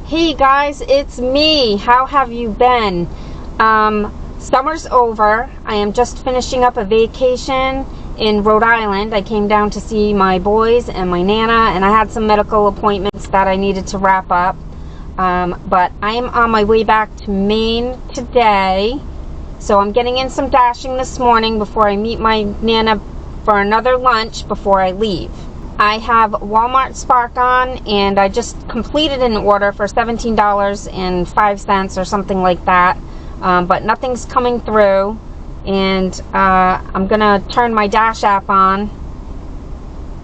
Hey guys, it's me. How have you been? Summer's over. I am just finishing up a vacation in Rhode Island. I came down to see my boys and my Nana, and I had some medical appointments that I needed to wrap up. But I am on my way back to Maine today. So I'm getting in some dashing this morning before I meet my Nana for another lunch before I leave. I have Walmart Spark on, and I just completed an order for $17.05 or something like that, but nothing's coming through, and I'm gonna turn my Dash app on.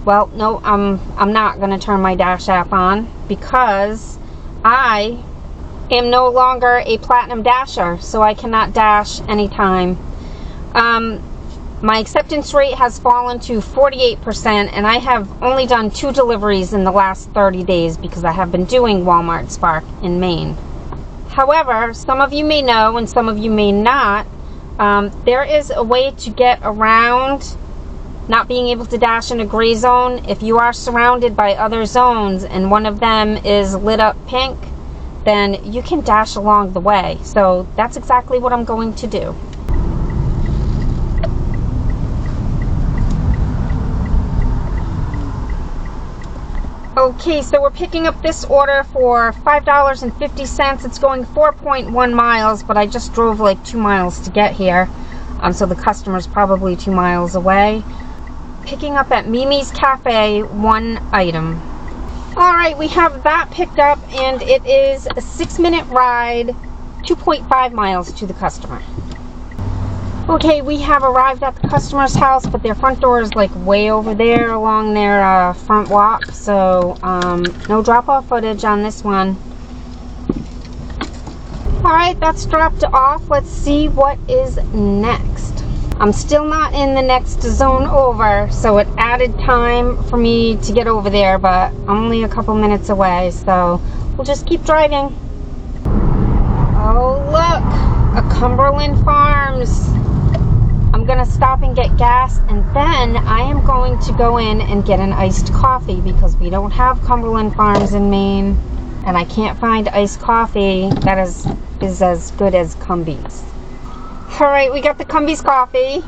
Well, no, I'm not gonna turn my Dash app on because I am no longer a Platinum Dasher, so I cannot dash anytime. My acceptance rate has fallen to 48%, and I have only done 2 deliveries in the last 30 days because I have been doing Walmart Spark in Maine. However, some of you may know and some of you may not, there is a way to get around not being able to dash in a gray zone. If you are surrounded by other zones and one of them is lit up pink, then you can dash along the way. So that's exactly what I'm going to do. Okay, so we're picking up this order for $5.50. It's going 4.1 miles, but I just drove like 2 miles to get here. So the customer's probably 2 miles away. Picking up at Mimi's Cafe, 1 item. Alright, we have that picked up, and it is a 6-minute ride, 2.5 miles to the customer. Okay, we have arrived at the customer's house, but their front door is like way over there along their front walk, so no drop-off footage on this one. Alright, that's dropped off. Let's see what is next. I'm still not in the next zone over, so it added time for me to get over there, but I'm only a couple minutes away, so we'll just keep driving. Oh, look! A Cumberland Farms. I'm gonna stop and get gas, and then I am going to go in and get an iced coffee because we don't have Cumberland Farms in Maine, and I can't find iced coffee that is as good as Cumbies. Alright, we got the Cumbies coffee.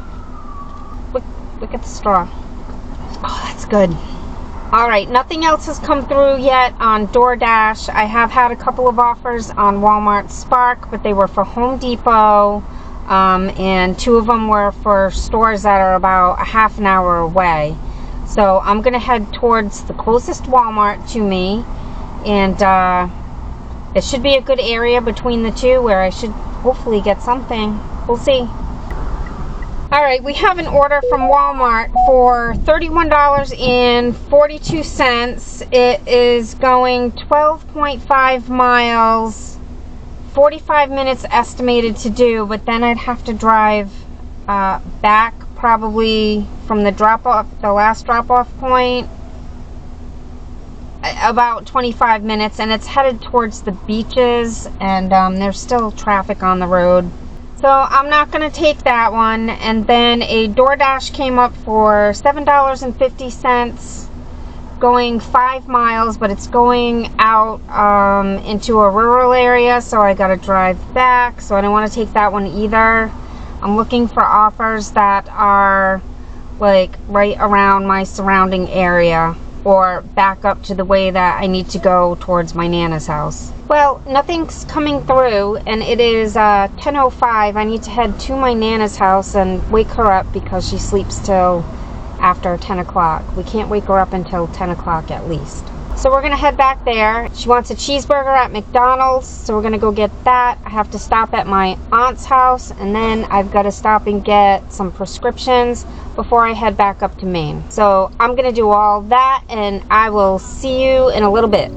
Look at the straw. Oh, that's good. Alright, nothing else has come through yet on DoorDash. I have had a couple of offers on Walmart Spark, but they were for Home Depot. And 2 of them were for stores that are about a half an hour away. So I'm going to head towards the closest Walmart to me, and it should be a good area between the two where I should hopefully get something. We'll see. Alright, we have an order from Walmart for $31.42. It is going 12.5 miles. 45 minutes estimated to do, but then I'd have to drive back probably from the last drop-off point, about 25 minutes, and it's headed towards the beaches, and there's still traffic on the road. So I'm not going to take that one. And then a DoorDash came up for $7.50. Going 5 miles, but it's going out into a rural area, so I gotta drive back, so I don't want to take that one either. I'm looking for offers that are like right around my surrounding area or back up to the way that I need to go towards my Nana's house. Well, nothing's coming through, and it is 10:05. I need to head to my Nana's house and wake her up because she sleeps till after 10 o'clock. We can't wake her up until 10 o'clock at least. So we're going to head back there. She wants a cheeseburger at McDonald's, so we're going to go get that. I have to stop at my aunt's house, and then I've got to stop and get some prescriptions before I head back up to Maine. So I'm going to do all that, and I will see you in a little bit.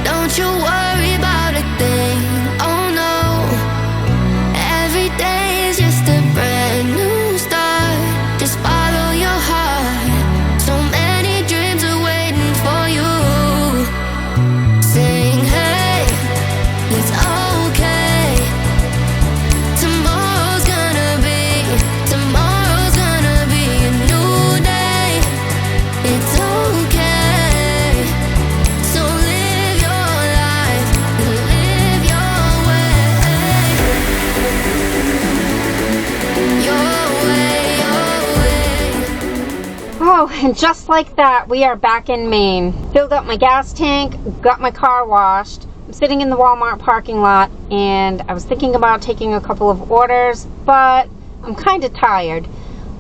Don't you worry about a thing, oh no. Every day is just a brand new start. Just follow your heart. So many dreams are waiting for you. Sing, hey, it's okay. Tomorrow Oh, and just like that, we are back in Maine. Filled up my gas tank, got my car washed. I'm sitting in the Walmart parking lot, and I was thinking about taking a couple of orders, but I'm kind of tired.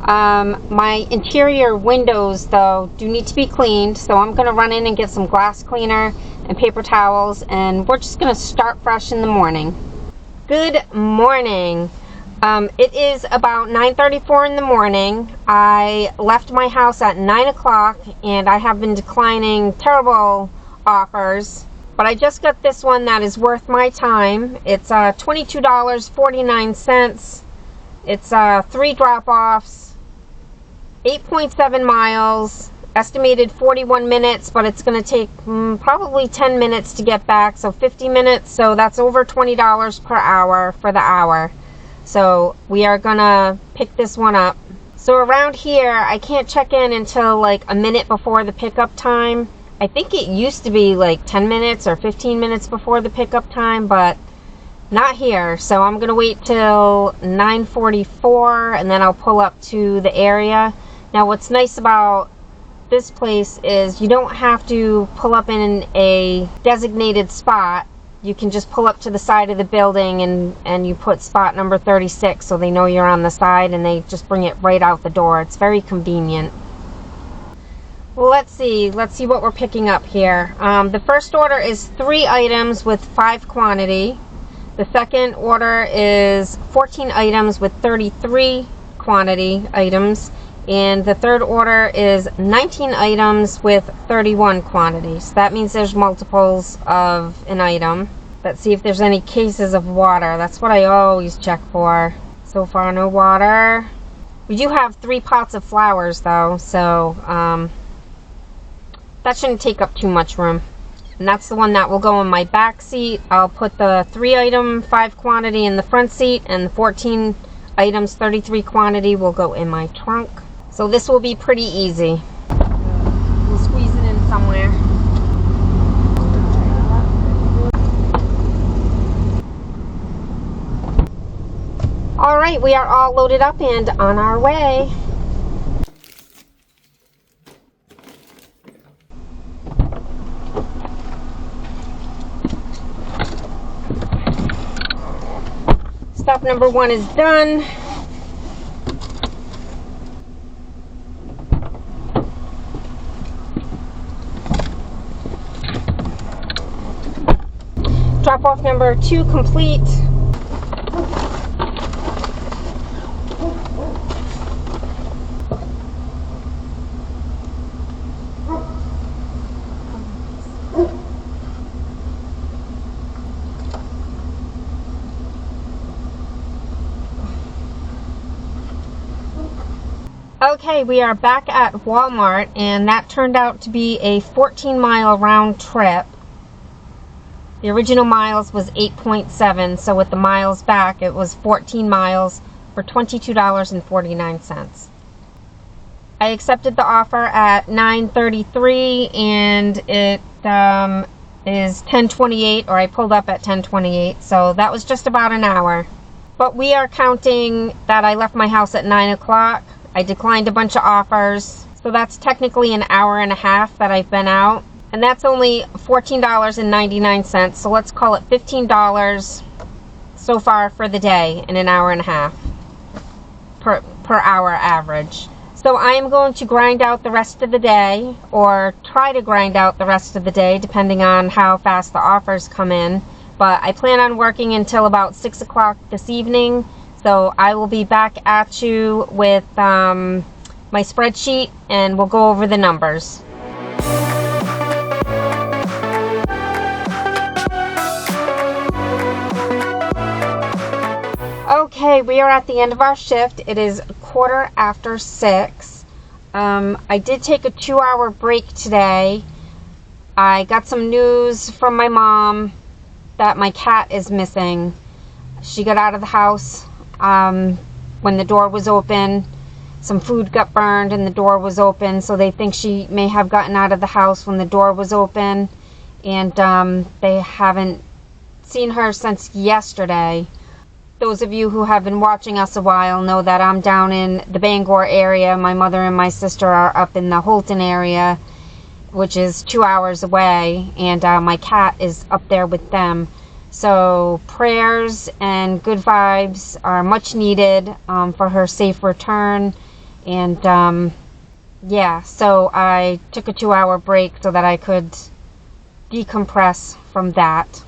My interior windows, though, do need to be cleaned, so I'm going to run in and get some glass cleaner and paper towels, and we're just going to start fresh in the morning. Good morning. It is about 9:34 in the morning. I left my house at 9 o'clock, and I have been declining terrible offers, but I just got this one that is worth my time. It's $22.49. It's 3 drop-offs, 8.7 miles, estimated 41 minutes, but it's going to take probably 10 minutes to get back, so 50 minutes, so that's over $20 per hour for the hour. So we are going to pick this one up. So around here, I can't check in until like a minute before the pickup time. I think it used to be like 10 minutes or 15 minutes before the pickup time, but not here. So I'm going to wait till 9:44 and then I'll pull up to the area. Now what's nice about this place is you don't have to pull up in a designated spot. You can just pull up to the side of the building and you put spot number 36 so they know you're on the side, and they just bring it right out the door. It's very convenient. Well, let's see what we're picking up here. The first order is 3 items with 5 quantity. The second order is 14 items with 33 quantity items. And the third order is 19 items with 31 quantity. So that means there's multiples of an item. Let's see if there's any cases of water. That's what I always check for. So far, no water. We do have 3 pots of flowers, though, so that shouldn't take up too much room. And that's the one that will go in my back seat. I'll put the 3 item, 5 quantity in the front seat, and the 14 items, 33 quantity will go in my trunk. So this will be pretty easy. We'll squeeze it in somewhere. Alright, we are all loaded up and on our way. Stop number 1 is done. Drop off number 2 complete. Okay, we are back at Walmart, and that turned out to be a 14-mile round trip. The original miles was 8.7, so with the miles back, it was 14 miles for $22.49. I accepted the offer at 9:33, and it is 10:28, or I pulled up at 10:28, so that was just about an hour. But we are counting that I left my house at 9 o'clock. I declined a bunch of offers, so that's technically an hour and a half that I've been out. And that's only $14.99, so let's call it $15 so far for the day in an hour and a half per hour average. So I am going to grind out the rest of the day, or try to grind out the rest of the day, depending on how fast the offers come in. But I plan on working until about 6 o'clock this evening, so I will be back at you with my spreadsheet, and we'll go over the numbers. Okay, we are at the end of our shift. It is 6:15. I did take a 2-hour break today. I got some news from my mom that my cat is missing. She got out of the house when the door was open. Some food got burned and the door was open, so they think she may have gotten out of the house when the door was open, and they haven't seen her since yesterday. those of you who have been watching us a while know that I'm down in the Bangor area. My mother and my sister are up in the Holton area, which is 2 hours away, and my cat is up there with them. So prayers and good vibes are much needed for her safe return. And yeah, so I took a 2-hour break so that I could decompress from that.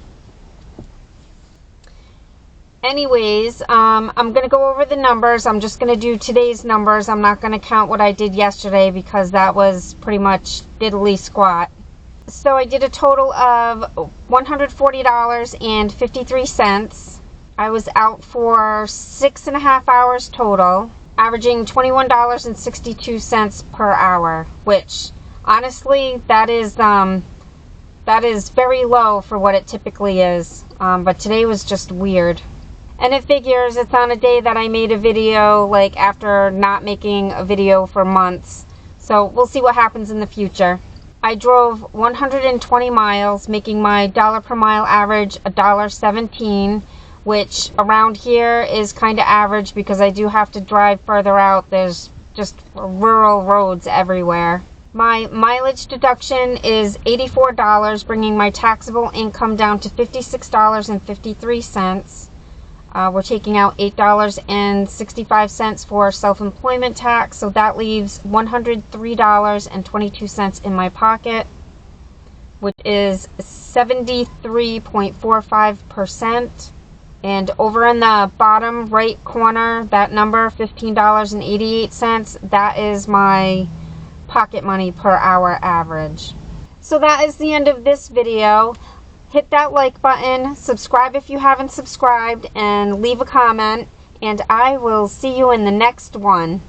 Anyways, I'm going to go over the numbers. I'm just going to do today's numbers. I'm not going to count what I did yesterday because that was pretty much diddly squat. So I did a total of $140.53. I was out for 6.5 hours total, averaging $21.62 per hour, which honestly, that is very low for what it typically is. But today was just weird. And it figures it's on a day that I made a video, like after not making a video for months. So we'll see what happens in the future. I drove 120 miles, making my dollar per mile average $1.17, which around here is kind of average because I do have to drive further out. There's just rural roads everywhere. My mileage deduction is $84, bringing my taxable income down to $56.53. We're taking out $8.65 for self-employment tax, so that leaves $103.22 in my pocket, which is 73.45%. And over in the bottom right corner, that number, $15.88, that is my pocket money per hour average. So that is the end of this video. Hit that like button, subscribe if you haven't subscribed, and leave a comment, and I will see you in the next one.